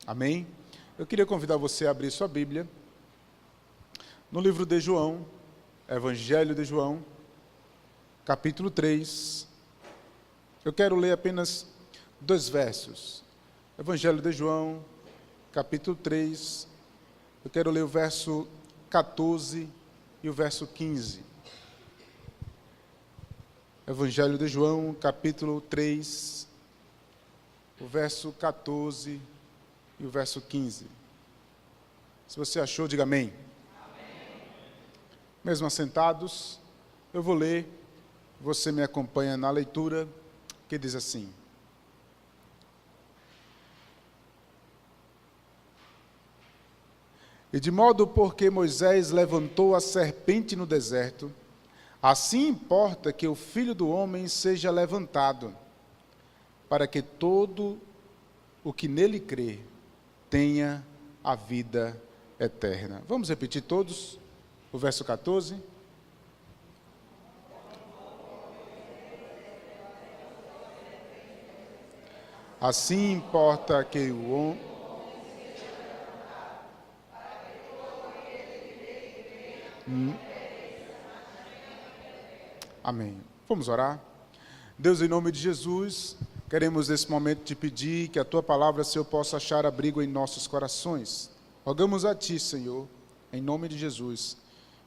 Amém? Eu queria convidar você a abrir sua Bíblia no livro de João, Evangelho de João, capítulo 3. Eu quero ler apenas 2 versos. Evangelho de João, capítulo 3. Eu quero ler o verso 14 e o verso 15. Evangelho de João, capítulo 3, o verso 14 e o verso 15. Se você achou, diga amém. Amém. Mesmo assentados, eu vou ler, você me acompanha na leitura, que diz assim: E de modo porque Moisés levantou a serpente no deserto, assim importa que o Filho do Homem seja levantado, para que todo o que nele crê tenha a vida eterna. Vamos repetir todos o verso 14? Assim importa que o homem... Amém. Vamos orar? Deus, em nome de Jesus, queremos nesse momento te pedir que a tua palavra, Senhor, possa achar abrigo em nossos corações. Rogamos a ti, Senhor, em nome de Jesus,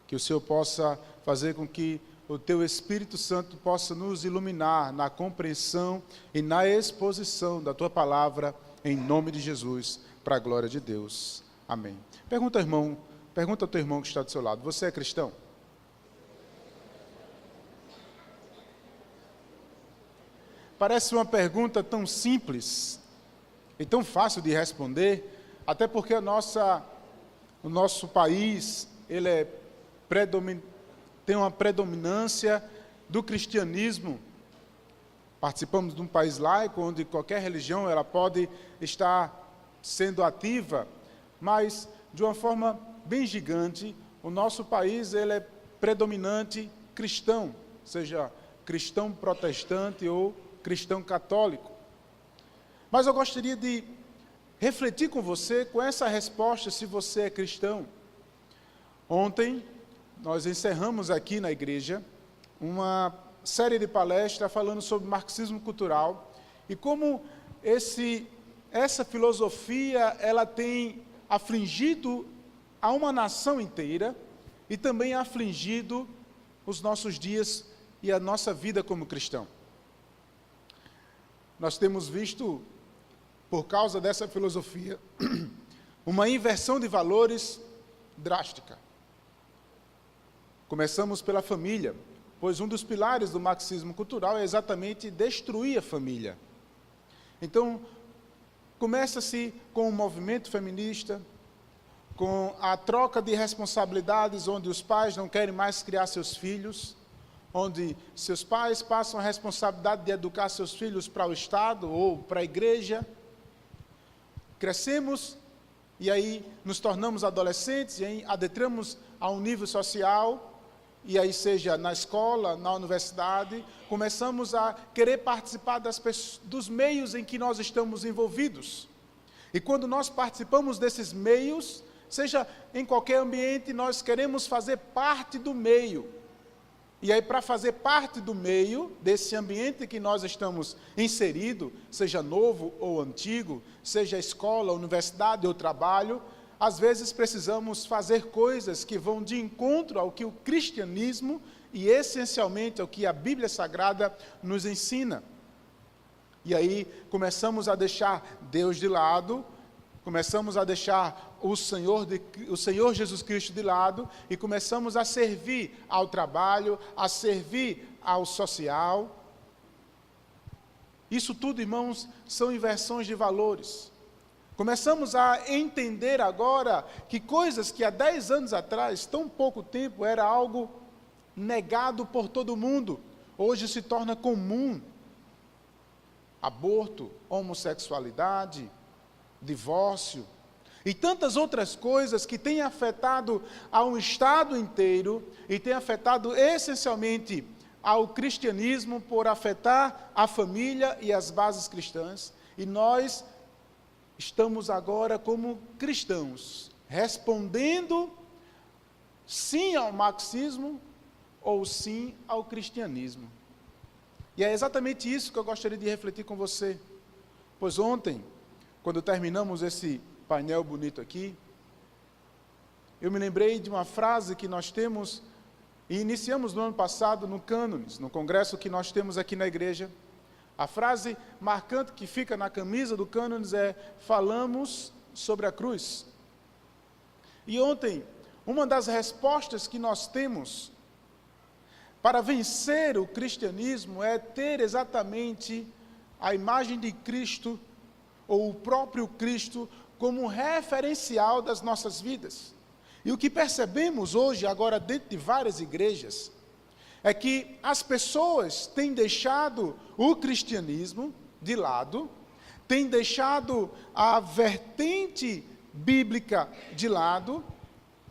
que o Senhor possa fazer com que o teu Espírito Santo possa nos iluminar na compreensão e na exposição da tua palavra, em nome de Jesus, para a glória de Deus. Amém. Pergunta ao teu irmão que está do seu lado: você é cristão? Parece uma pergunta tão simples e tão fácil de responder, até porque o nosso país ele tem uma predominância do cristianismo. Participamos de um país laico, onde qualquer religião ela pode estar sendo ativa, mas de uma forma bem gigante, o nosso país ele é predominante cristão, seja cristão protestante ou cristão católico. Mas eu gostaria de refletir com você com essa resposta, se você é cristão. Ontem, nós encerramos aqui na igreja uma série de palestras falando sobre marxismo cultural e como essa filosofia ela tem afligido a uma nação inteira e também afligido os nossos dias e a nossa vida como cristão. Nós temos visto, por causa dessa filosofia, uma inversão de valores drástica. Começamos pela família, pois um dos pilares do marxismo cultural é exatamente destruir a família. Então, começa-se com o movimento feminista, com a troca de responsabilidades, onde os pais não querem mais criar seus filhos, onde seus pais passam a responsabilidade de educar seus filhos para o Estado ou para a igreja. Crescemos e aí nos tornamos adolescentes e aí adentramos a um nível social, e aí seja na escola, na universidade, começamos a querer participar dos meios em que nós estamos envolvidos. E quando nós participamos desses meios, seja em qualquer ambiente, nós queremos fazer parte do meio. E aí, para fazer parte do meio, desse ambiente que nós estamos inseridos, seja novo ou antigo, seja escola, universidade ou trabalho, às vezes precisamos fazer coisas que vão de encontro ao que o cristianismo e essencialmente ao que a Bíblia Sagrada nos ensina. E aí começamos a deixar Deus de lado, começamos a deixar o Senhor Jesus Cristo de lado e começamos a servir ao trabalho, a servir ao social. Isso tudo, irmãos, são inversões de valores. Começamos a entender agora que coisas que há 10 anos atrás, tão pouco tempo, era algo negado por todo mundo, hoje se torna comum. Aborto, homossexualidade, divórcio e tantas outras coisas que têm afetado a um estado inteiro e têm afetado essencialmente ao cristianismo por afetar a família e as bases cristãs. E nós estamos agora como cristãos, respondendo sim ao marxismo ou sim ao cristianismo. E é exatamente isso que eu gostaria de refletir com você. Pois ontem, quando terminamos esse painel bonito aqui, eu me lembrei de uma frase que nós temos e iniciamos no ano passado no Cânones, no congresso que nós temos aqui na igreja. A frase marcante que fica na camisa do Cânones é: falamos sobre a cruz. E ontem, uma das respostas que nós temos para vencer o cristianismo é ter exatamente a imagem de Cristo, ou o próprio Cristo, como referencial das nossas vidas. E o que percebemos hoje, agora dentro de várias igrejas, é que as pessoas têm deixado o cristianismo de lado, têm deixado a vertente bíblica de lado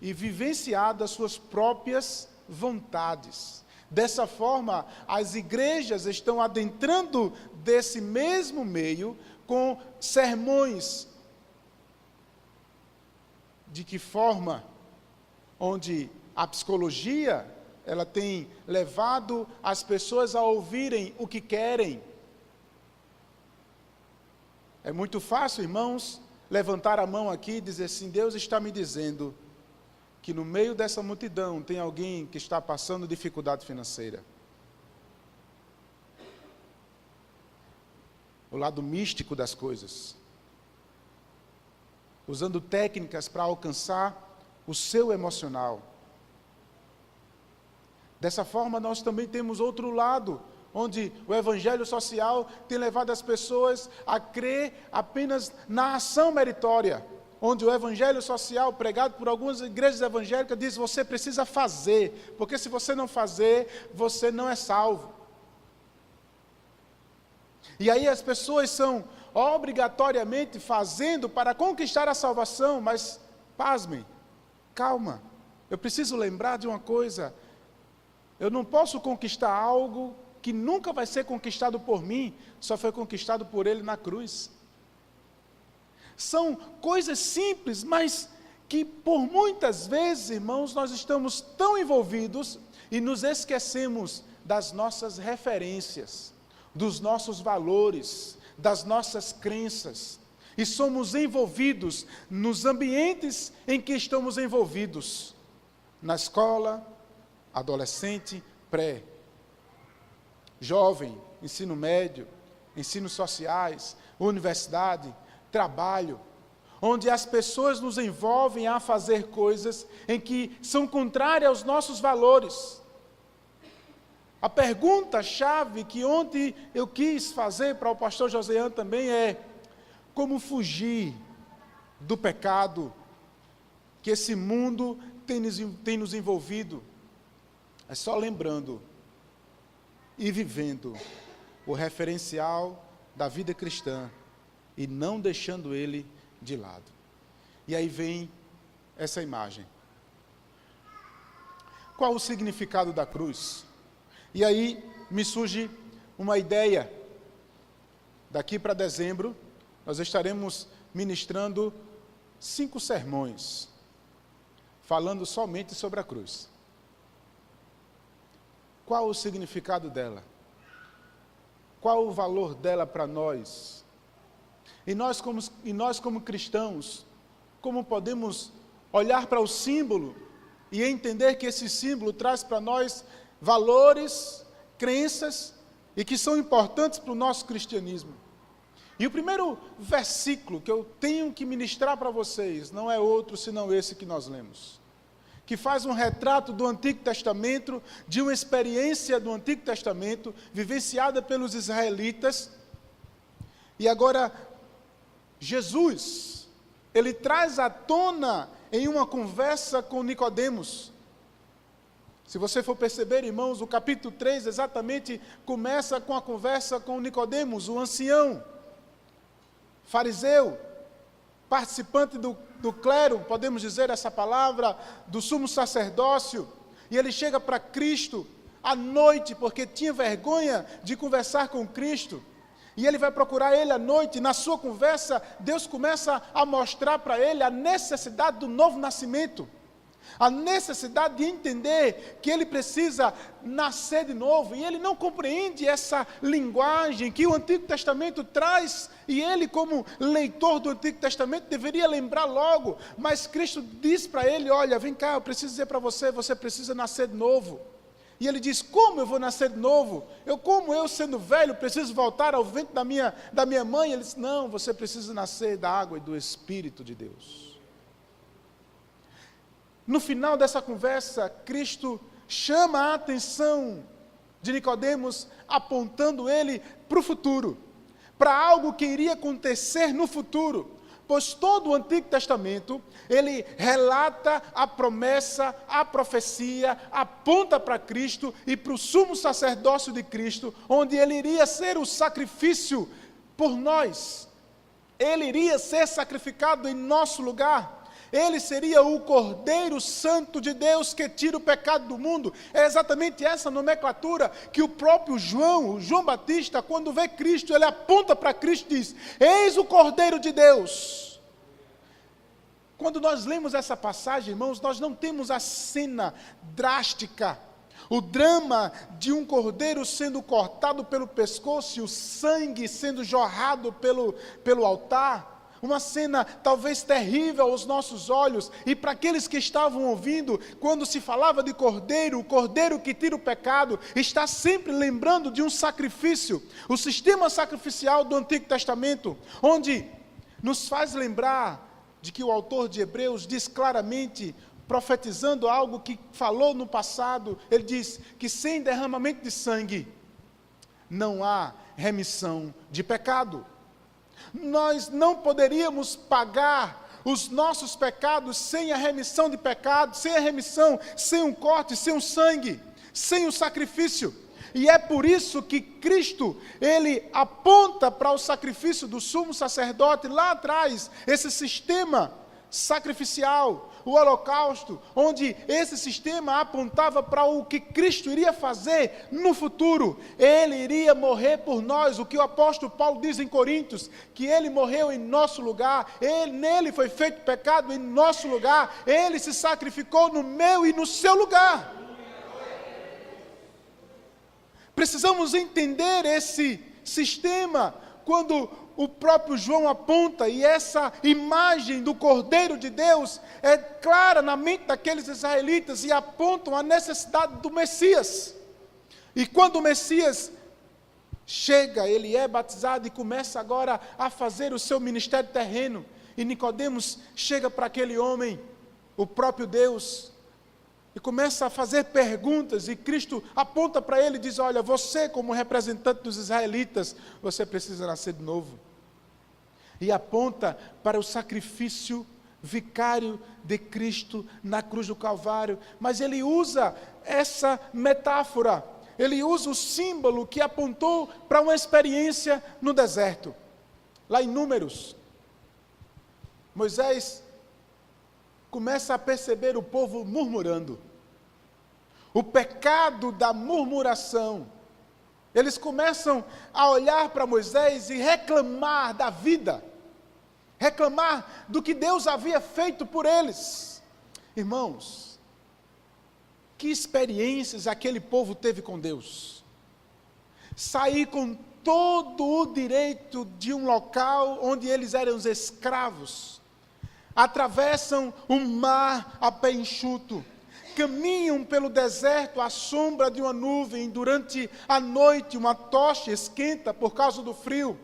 e vivenciado as suas próprias vontades. Dessa forma, as igrejas estão adentrando desse mesmo meio com sermões. De que forma? Onde a psicologia, ela tem levado as pessoas a ouvirem o que querem. É muito fácil, irmãos, levantar a mão aqui e dizer assim: Deus está me dizendo que no meio dessa multidão tem alguém que está passando dificuldade financeira. O lado místico das coisas. Usando técnicas para alcançar o seu emocional. Dessa forma, nós também temos outro lado, onde o evangelho social tem levado as pessoas a crer apenas na ação meritória, onde o evangelho social, pregado por algumas igrejas evangélicas, diz: você precisa fazer, porque se você não fazer, você não é salvo. E aí as pessoas são obrigatoriamente fazendo para conquistar a salvação, mas, pasmem, calma, eu preciso lembrar de uma coisa: eu não posso conquistar algo que nunca vai ser conquistado por mim, só foi conquistado por Ele na cruz. São coisas simples, mas que por muitas vezes, irmãos, nós estamos tão envolvidos e nos esquecemos das nossas referências, dos nossos valores, das nossas crenças, e somos envolvidos nos ambientes em que estamos envolvidos, na escola, adolescente, pré, jovem, ensino médio, ensinos sociais, universidade, trabalho, onde as pessoas nos envolvem a fazer coisas em que são contrárias aos nossos valores. A pergunta-chave que ontem eu quis fazer para o pastor Josean também é: como fugir do pecado que esse mundo tem nos envolvido? É só lembrando e vivendo o referencial da vida cristã e não deixando ele de lado. E aí vem essa imagem. Qual o significado da cruz? E aí me surge uma ideia. Daqui para dezembro, nós estaremos ministrando 5 sermões, falando somente sobre a cruz. Qual o significado dela? Qual o valor dela para nós? E nós como cristãos, como podemos olhar para o símbolo e entender que esse símbolo traz para nós valores, crenças, e que são importantes para o nosso cristianismo? E o primeiro versículo que eu tenho que ministrar para vocês não é outro senão esse que nós lemos, que faz um retrato do Antigo Testamento, de uma experiência do Antigo Testamento, vivenciada pelos israelitas. E agora, Jesus, ele traz à tona em uma conversa com Nicodemos. Se você for perceber, irmãos, o capítulo 3 exatamente começa com a conversa com Nicodemos, o ancião, fariseu, participante do clero, podemos dizer essa palavra, do sumo sacerdócio, e ele chega para Cristo à noite, porque tinha vergonha de conversar com Cristo. E ele vai procurar ele à noite, e na sua conversa, Deus começa a mostrar para ele a necessidade do novo nascimento. A necessidade de entender que ele precisa nascer de novo. E ele não compreende essa linguagem que o Antigo Testamento traz. E ele, como leitor do Antigo Testamento, deveria lembrar logo. Mas Cristo diz para ele, olha, vem cá, eu preciso dizer para você, você precisa nascer de novo. E ele diz, como eu vou nascer de novo? Como eu sendo velho, preciso voltar ao ventre da minha mãe? Ele diz, não, você precisa nascer da água e do Espírito de Deus. No final dessa conversa, Cristo chama a atenção de Nicodemos, apontando ele para o futuro, para algo que iria acontecer no futuro. Pois todo o Antigo Testamento, ele relata a promessa, a profecia, aponta para Cristo e para o sumo sacerdócio de Cristo, onde ele iria ser o sacrifício por nós. Ele iria ser sacrificado em nosso lugar. Ele seria o Cordeiro Santo de Deus que tira o pecado do mundo. É exatamente essa nomenclatura que o próprio João Batista, quando vê Cristo, ele aponta para Cristo e diz, eis o Cordeiro de Deus. Quando nós lemos essa passagem, irmãos, nós não temos a cena drástica, o drama de um cordeiro sendo cortado pelo pescoço e o sangue sendo jorrado pelo altar. Uma cena talvez terrível aos nossos olhos, e para aqueles que estavam ouvindo, quando se falava de cordeiro, o cordeiro que tira o pecado, está sempre lembrando de um sacrifício, o sistema sacrificial do Antigo Testamento, onde nos faz lembrar de que o autor de Hebreus diz claramente, profetizando algo que falou no passado, ele diz que sem derramamento de sangue, não há remissão de pecado. Nós não poderíamos pagar os nossos pecados sem a remissão de pecados, sem a remissão, sem um corte, sem um sangue, sem o sacrifício. E é por isso que Cristo, ele aponta para o sacrifício do sumo sacerdote lá atrás, esse sistema sacrificial, o holocausto, onde esse sistema apontava para o que Cristo iria fazer no futuro. Ele iria morrer por nós, o que o apóstolo Paulo diz em Coríntios, que ele morreu em nosso lugar, nele foi feito pecado em nosso lugar, ele se sacrificou no meu e no seu lugar. Precisamos entender esse sistema, quando o próprio João aponta, e essa imagem do Cordeiro de Deus é clara na mente daqueles israelitas, e apontam a necessidade do Messias. E quando o Messias chega, ele é batizado e começa agora a fazer o seu ministério terreno, e Nicodemos chega para aquele homem, o próprio Deus, e começa a fazer perguntas, e Cristo aponta para ele e diz, olha, você como representante dos israelitas, você precisa nascer de novo. E aponta para o sacrifício vicário de Cristo na cruz do Calvário. Mas ele usa essa metáfora, ele usa o símbolo que apontou para uma experiência no deserto. Lá em Números, Moisés começa a perceber o povo murmurando. O pecado da murmuração. Eles começam a olhar para Moisés e reclamar da vida. Reclamar do que Deus havia feito por eles. Irmãos, que experiências aquele povo teve com Deus. Sair com todo o direito de um local onde eles eram os escravos. Atravessam um mar a pé enxuto, caminham pelo deserto à sombra de uma nuvem, durante a noite uma tocha esquenta por causa do frio,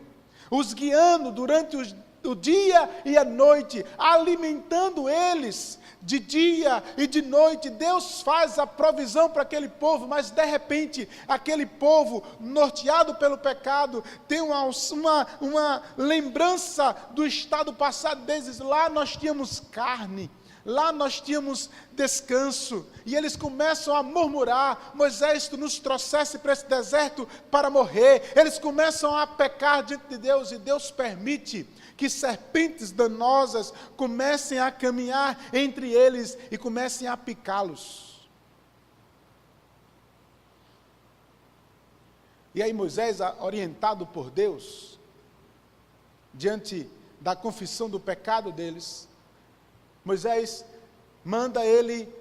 os guiando durante o dia e a noite, alimentando eles de dia e de noite. Deus faz a provisão para aquele povo, mas de repente, aquele povo, norteado pelo pecado, tem uma lembrança do estado passado deles. Lá nós tínhamos carne, lá nós tínhamos descanso, e eles começam a murmurar, Moisés, tu nos trouxesse para esse deserto para morrer. Eles começam a pecar diante de Deus, e Deus permite que serpentes danosas comecem a caminhar entre eles e comecem a picá-los. E aí Moisés, orientado por Deus, diante da confissão do pecado deles, Moisés manda ele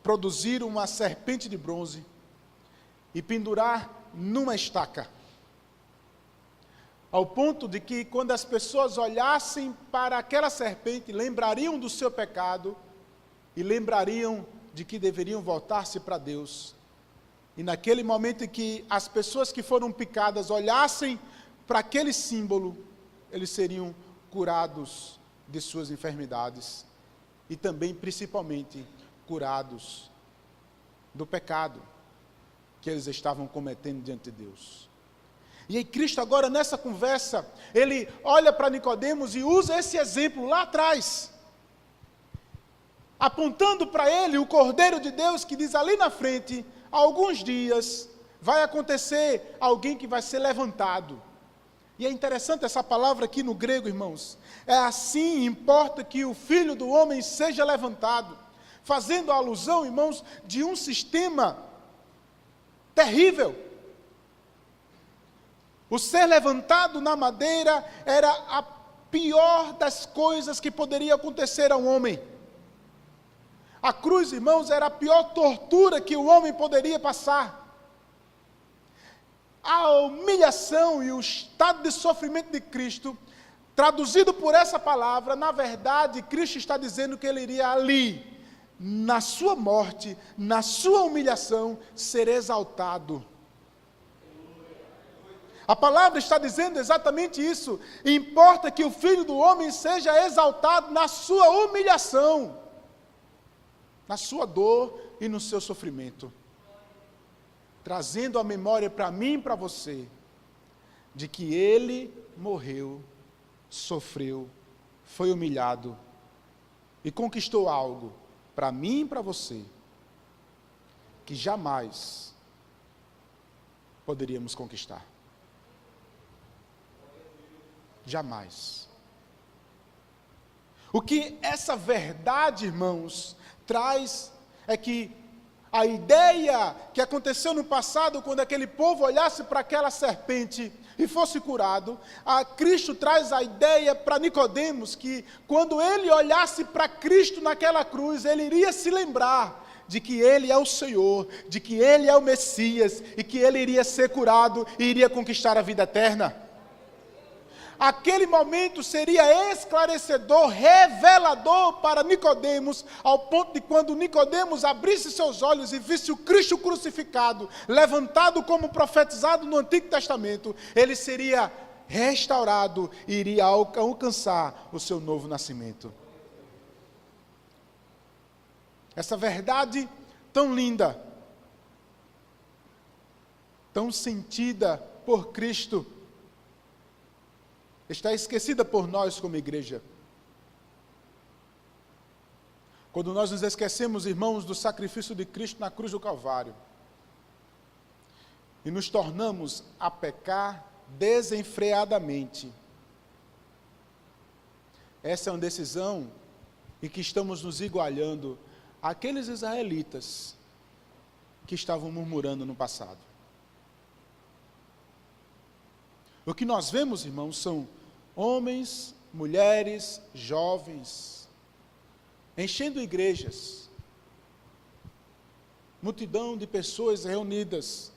produzir uma serpente de bronze e pendurar numa estaca, ao ponto de que quando as pessoas olhassem para aquela serpente, lembrariam do seu pecado e lembrariam de que deveriam voltar-se para Deus. E naquele momento em que as pessoas que foram picadas olhassem para aquele símbolo, eles seriam curados de suas enfermidades e também, principalmente, curados do pecado que eles estavam cometendo diante de Deus. E aí Cristo agora nessa conversa, ele olha para Nicodemos e usa esse exemplo lá atrás, apontando para ele o Cordeiro de Deus que diz ali na frente, há alguns dias vai acontecer alguém que vai ser levantado. E é interessante essa palavra aqui no grego, irmãos. É assim, importa que o Filho do Homem seja levantado, fazendo alusão, irmãos, de um sistema terrível. O ser levantado na madeira era a pior das coisas que poderia acontecer a um homem. A cruz, irmãos, era a pior tortura que o homem poderia passar. A humilhação e o estado de sofrimento de Cristo, traduzido por essa palavra, na verdade, Cristo está dizendo que ele iria ali, na sua morte, na sua humilhação, ser exaltado. A palavra está dizendo exatamente isso. Importa que o Filho do Homem seja exaltado na sua humilhação, na sua dor e no seu sofrimento, trazendo a memória para mim e para você, de que Ele morreu, sofreu, foi humilhado e conquistou algo para mim e para você, que jamais poderíamos conquistar. Jamais. O que essa verdade, irmãos, traz é que a ideia que aconteceu no passado, quando aquele povo olhasse para aquela serpente e fosse curado, a Cristo traz a ideia para Nicodemos, que quando ele olhasse para Cristo naquela cruz, ele iria se lembrar de que Ele é o Senhor, de que Ele é o Messias, e que ele iria ser curado e iria conquistar a vida eterna. Aquele momento seria esclarecedor, revelador para Nicodemos, ao ponto de quando Nicodemos abrisse seus olhos e visse o Cristo crucificado, levantado como profetizado no Antigo Testamento, ele seria restaurado e iria alcançar o seu novo nascimento. Essa verdade tão linda, tão sentida por Cristo, está esquecida por nós como igreja. Quando nós nos esquecemos, irmãos, do sacrifício de Cristo na cruz do Calvário, e nos tornamos a pecar desenfreadamente, essa é uma decisão em que estamos nos igualando àqueles israelitas que estavam murmurando no passado. O que nós vemos, irmãos, são homens, mulheres, jovens, enchendo igrejas, multidão de pessoas reunidas,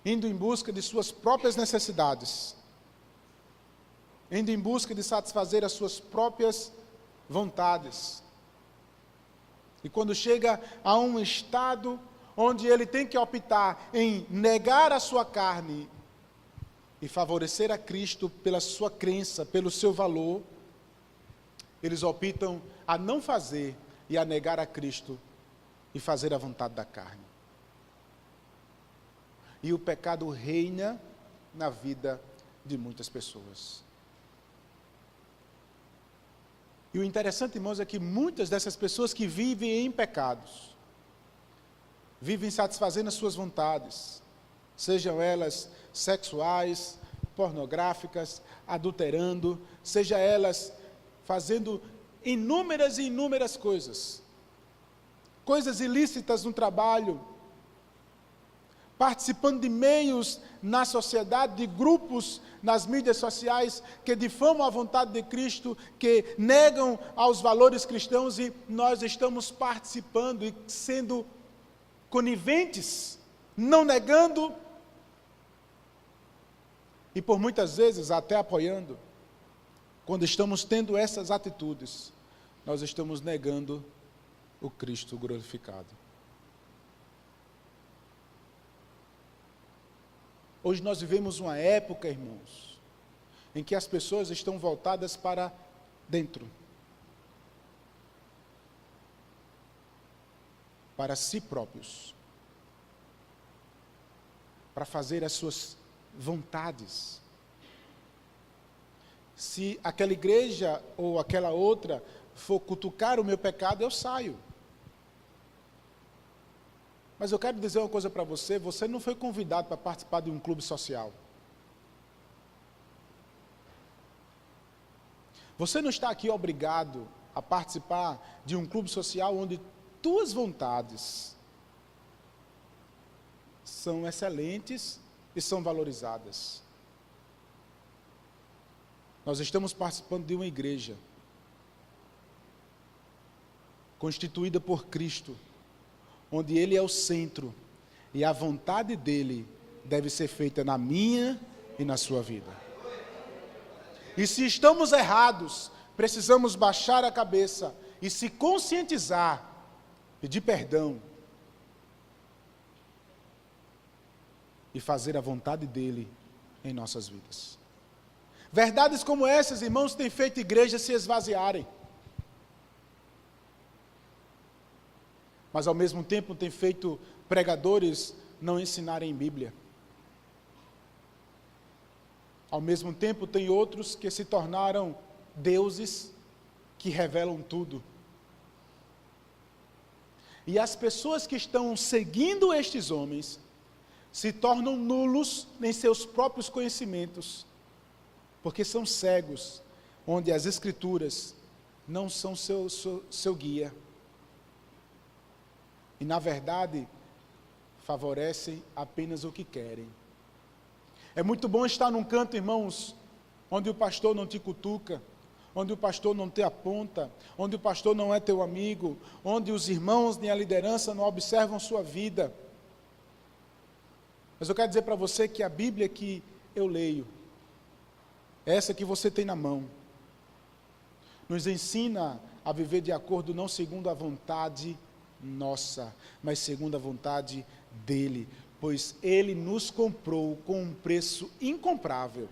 indo em busca de suas próprias necessidades, indo em busca de satisfazer as suas próprias vontades. E quando chega a um estado onde ele tem que optar em negar a sua carne e favorecer a Cristo pela sua crença, pelo seu valor, eles optam a não fazer e a negar a Cristo e fazer a vontade da carne. E o pecado reina na vida de muitas pessoas. E o interessante, irmãos, é que muitas dessas pessoas que vivem em pecados, vivem satisfazendo as suas vontades, sejam elas sexuais, pornográficas, adulterando, seja elas fazendo inúmeras e inúmeras coisas ilícitas no trabalho, participando de meios na sociedade, de grupos nas mídias sociais que difamam a vontade de Cristo, que negam aos valores cristãos, e nós estamos participando e sendo coniventes, não negando, e por muitas vezes até apoiando. Quando estamos tendo essas atitudes, nós estamos negando o Cristo glorificado. Hoje nós vivemos uma época, irmãos, em que as pessoas estão voltadas para dentro, para si próprios, para fazer as suas vontades. Se aquela igreja ou aquela outra for cutucar o meu pecado, eu saio. Mas eu quero dizer uma coisa para você: você não foi convidado para participar de um clube social. Você não está aqui obrigado a participar de um clube social onde tuas vontades são excelentes e são valorizadas. Nós estamos participando de uma igreja constituída por Cristo, onde Ele é o centro, e a vontade dEle deve ser feita na minha e na sua vida. E se estamos errados, precisamos baixar a cabeça e se conscientizar, pedir perdão e fazer a vontade dEle em nossas vidas. Verdades como essas, irmãos, têm feito igrejas se esvaziarem. Mas ao mesmo tempo tem feito pregadores não ensinarem Bíblia. Ao mesmo tempo tem outros que se tornaram deuses que revelam tudo. E as pessoas que estão seguindo estes homens se tornam nulos em seus próprios conhecimentos, porque são cegos, onde as Escrituras não são seu guia. E, na verdade, favorecem apenas o que querem. É muito bom estar num canto, irmãos, onde o pastor não te cutuca, onde o pastor não te aponta, onde o pastor não é teu amigo, onde os irmãos nem a liderança não observam sua vida. Mas eu quero dizer para você que a Bíblia que eu leio, essa que você tem na mão, nos ensina a viver de acordo não segundo a vontade nossa, mas segundo a vontade dEle, pois Ele nos comprou com um preço incomparável.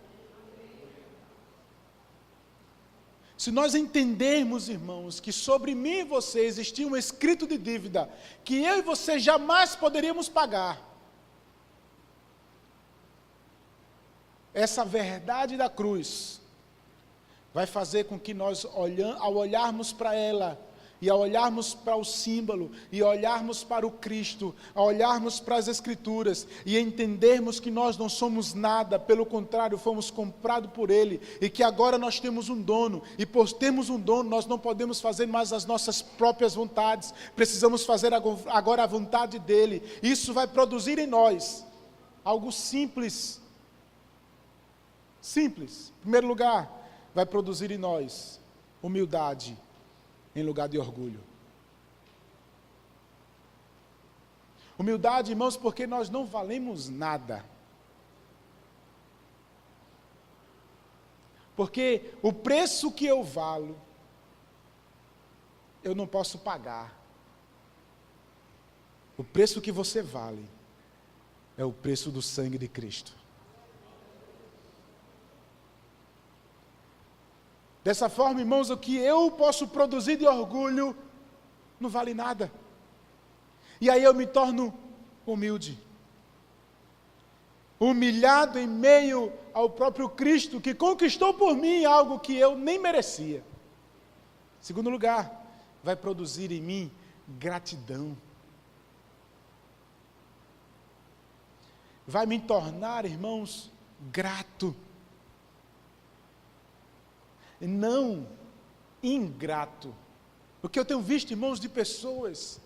Se nós entendermos, irmãos, que sobre mim e você existia um escrito de dívida, que eu e você jamais poderíamos pagar, essa verdade da cruz vai fazer com que nós, ao olharmos para ela, e ao olharmos para o símbolo, e ao olharmos para o Cristo, ao olharmos para as Escrituras, e entendermos que nós não somos nada, pelo contrário, fomos comprados por Ele, e que agora nós temos um dono, e por termos um dono, nós não podemos fazer mais as nossas próprias vontades, precisamos fazer agora a vontade dEle. Isso vai produzir em nós algo simples. Simples. Em primeiro lugar, vai produzir em nós humildade em lugar de orgulho. Humildade, irmãos, porque nós não valemos nada. Porque o preço que eu valo, eu não posso pagar. O preço que você vale é o preço do sangue de Cristo. Dessa forma, irmãos, o que eu posso produzir de orgulho não vale nada. E aí eu me torno humilde. Humilhado em meio ao próprio Cristo, que conquistou por mim algo que eu nem merecia. Segundo lugar, vai produzir em mim gratidão. Vai me tornar, irmãos, grato. Não ingrato. Porque eu tenho visto, irmãos, de pessoas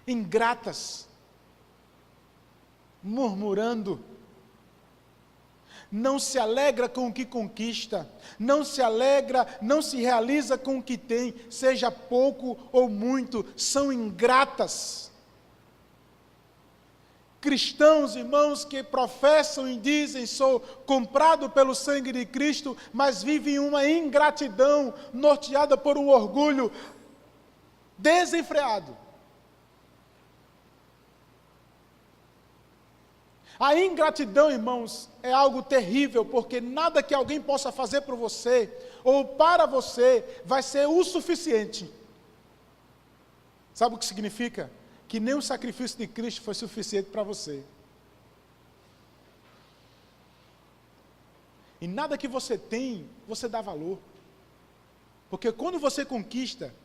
ingratas, murmurando, não se alegra com o que conquista, não se alegra, não se realiza com o que tem, seja pouco ou muito, são ingratas. Cristãos, irmãos, que professam e dizem, sou comprado pelo sangue de Cristo, mas vivem uma ingratidão, norteada por um orgulho desenfreado. A ingratidão, irmãos, é algo terrível, porque nada que alguém possa fazer por você, ou para você, vai ser o suficiente. Sabe o que significa? Que nem o sacrifício de Cristo foi suficiente para você. E nada que você tem, você dá valor. Porque quando você conquista,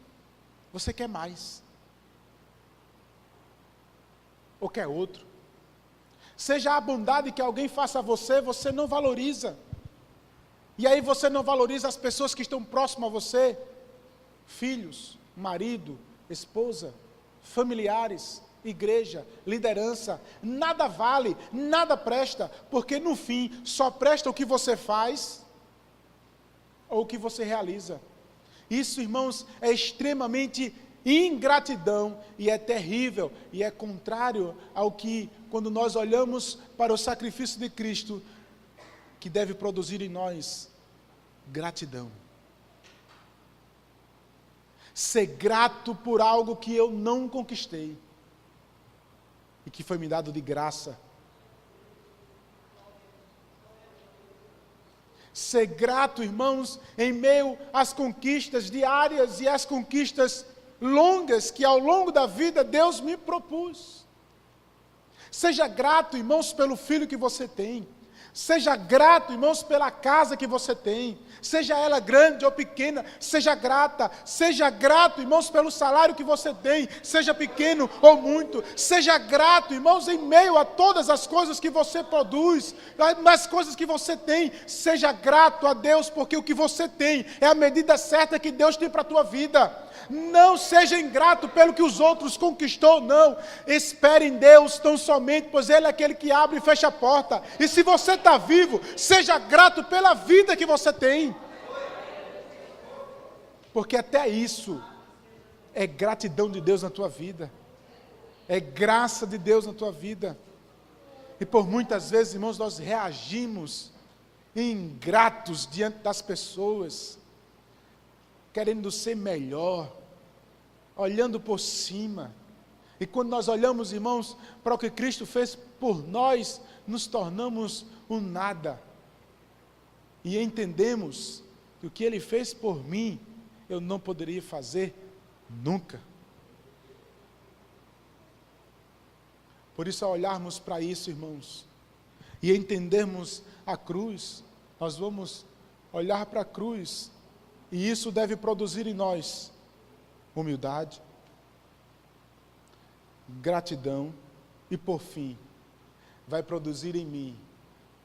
você quer mais. Ou quer outro. Seja a bondade que alguém faça a você, você não valoriza. E aí você não valoriza as pessoas que estão próximas a você. Filhos, marido, esposa, familiares, igreja, liderança. Nada vale, nada presta, porque no fim só presta o que você faz ou o que você realiza. Isso, irmãos, é extremamente ingratidão e é terrível e é contrário ao que, quando nós olhamos para o sacrifício de Cristo, que deve produzir em nós gratidão. Ser grato por algo que eu não conquistei e que foi me dado de graça. Ser grato, irmãos, em meio às conquistas diárias e às conquistas longas que ao longo da vida Deus me propôs. Seja grato, irmãos, pelo filho que você tem. Seja grato, irmãos, pela casa que você tem. Seja ela grande ou pequena, seja grata. Seja grato, irmãos, pelo salário que você tem, seja pequeno ou muito. Seja grato, irmãos, em meio a todas as coisas que você produz, nas coisas que você tem. Seja grato a Deus, porque o que você tem é a medida certa que Deus tem para a tua vida. Não seja ingrato pelo que os outros conquistou, não. Espere em Deus tão somente, pois Ele é aquele que abre e fecha a porta. E se você está vivo, seja grato pela vida que você tem. Porque até isso é gratidão de Deus na tua vida. É graça de Deus na tua vida. E por muitas vezes, irmãos, nós reagimos ingratos diante das pessoas, querendo ser melhor, olhando por cima. E quando nós olhamos, irmãos, para o que Cristo fez por nós, nos tornamos um nada. E entendemos que o que Ele fez por mim, eu não poderia fazer nunca. Por isso, ao olharmos para isso, irmãos, e entendermos a cruz, nós vamos olhar para a cruz, e isso deve produzir em nós humildade, gratidão e, por fim, vai produzir em mim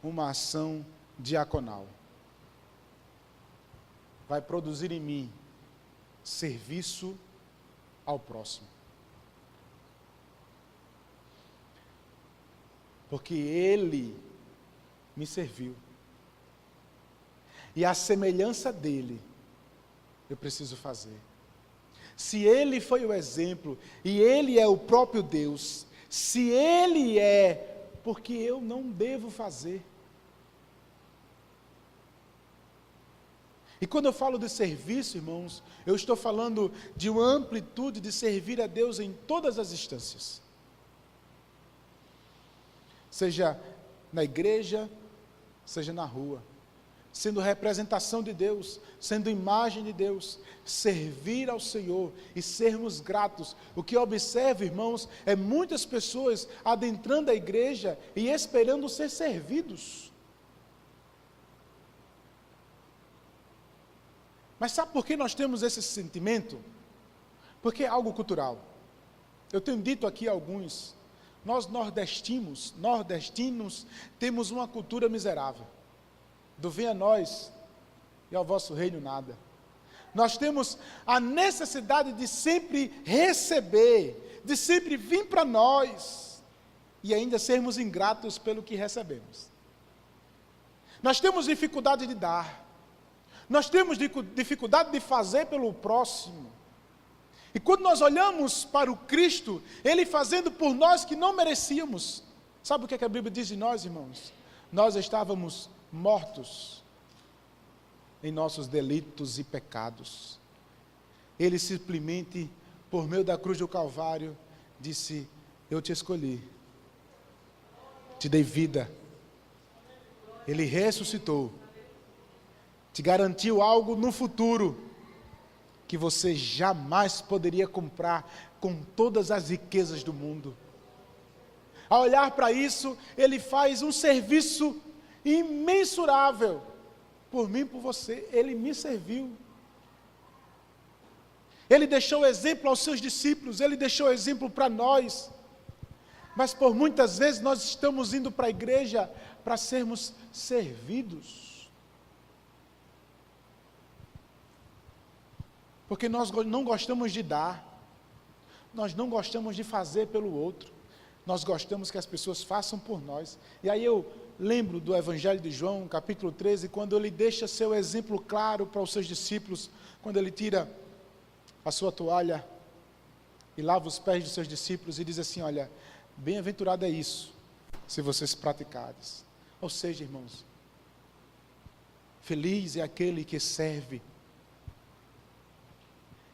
uma ação diaconal. Vai produzir em mim serviço ao próximo. Porque Ele me serviu. E a semelhança dEle, eu preciso fazer. Se Ele foi o exemplo, e Ele é o próprio Deus, se Ele é, porque eu não devo fazer. E quando eu falo de serviço, irmãos, eu estou falando de uma amplitude de servir a Deus em todas as instâncias. Seja na igreja, seja na rua. Sendo representação de Deus, sendo imagem de Deus, servir ao Senhor e sermos gratos. O que eu observo, irmãos, é muitas pessoas adentrando a igreja e esperando ser servidos. Mas sabe por que nós temos esse sentimento? Porque é algo cultural. Eu tenho dito aqui a alguns, nós nordestinos, temos uma cultura miserável. Do venha a nós e ao vosso reino nada. Nós temos a necessidade de sempre receber, de sempre vir para nós. e ainda sermos ingratos pelo que recebemos. Nós temos dificuldade de dar, nós temos dificuldade de fazer pelo próximo. E quando nós olhamos para o Cristo, Ele fazendo por nós que não merecíamos, sabe o que a Bíblia diz de nós, irmãos? Nós estávamos mortos em nossos delitos e pecados. Ele simplesmente, por meio da cruz do Calvário, disse: eu te escolhi, te dei vida. Ele ressuscitou, te garantiu algo no futuro que você jamais poderia comprar com todas as riquezas do mundo. Ao olhar para isso, Ele faz um serviço imensurável por mim e por você. Ele me serviu. Ele deixou exemplo aos seus discípulos, Ele deixou exemplo para nós. Mas por muitas vezes nós estamos indo para a igreja para sermos servidos. Porque nós não gostamos de dar, nós não gostamos de fazer pelo outro, nós gostamos que as pessoas façam por nós. E aí eu lembro do Evangelho de João, capítulo 13, quando ele deixa seu exemplo claro para os seus discípulos, quando ele tira a sua toalha e lava os pés dos seus discípulos e diz assim: olha, bem-aventurado é isso, se vocês praticarem. Ou seja, irmãos, feliz é aquele que serve.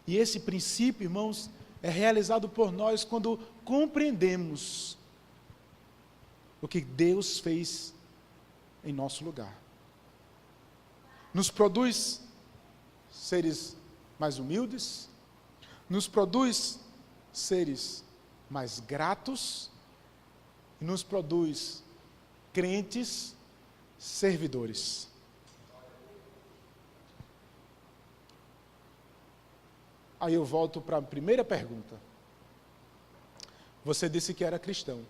E esse princípio, irmãos, é realizado por nós quando compreendemos o que Deus fez em nosso lugar. Nos produz seres mais humildes, nos produz seres mais gratos, e nos produz crentes servidores. Aí eu volto para a primeira pergunta. Você disse que era cristão.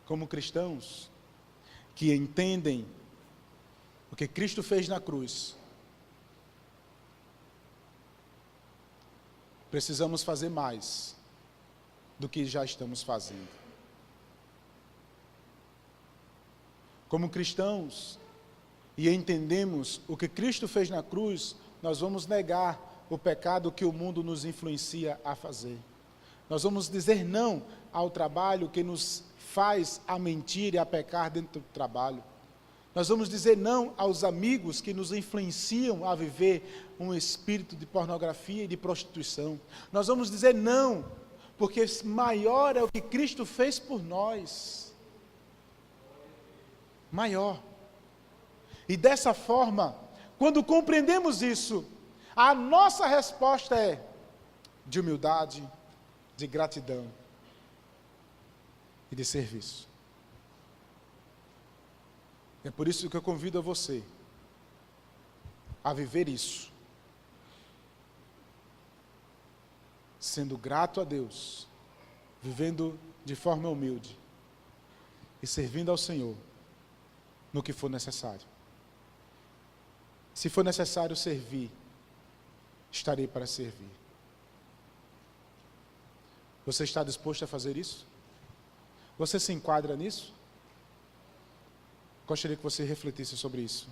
Como cristãos que entendem o que Cristo fez na cruz, precisamos fazer mais do que já estamos fazendo. Como cristãos, e entendemos o que Cristo fez na cruz, nós vamos negar o pecado que o mundo nos influencia a fazer. Nós vamos dizer não ao trabalho que nos faz a mentir e a pecar dentro do trabalho. Nós vamos dizer não aos amigos que nos influenciam a viver um espírito de pornografia e de prostituição. Nós vamos dizer não, porque maior é o que Cristo fez por nós. Maior. E dessa forma, quando compreendemos isso, a nossa resposta é de humildade, de gratidão e de serviço. É por isso que eu convido a você a viver isso, sendo grato a Deus, vivendo de forma humilde e servindo ao Senhor no que for necessário. Se for necessário servir, estarei para servir. Você está disposto a fazer isso? Você se enquadra nisso? Gostaria que você refletisse sobre isso.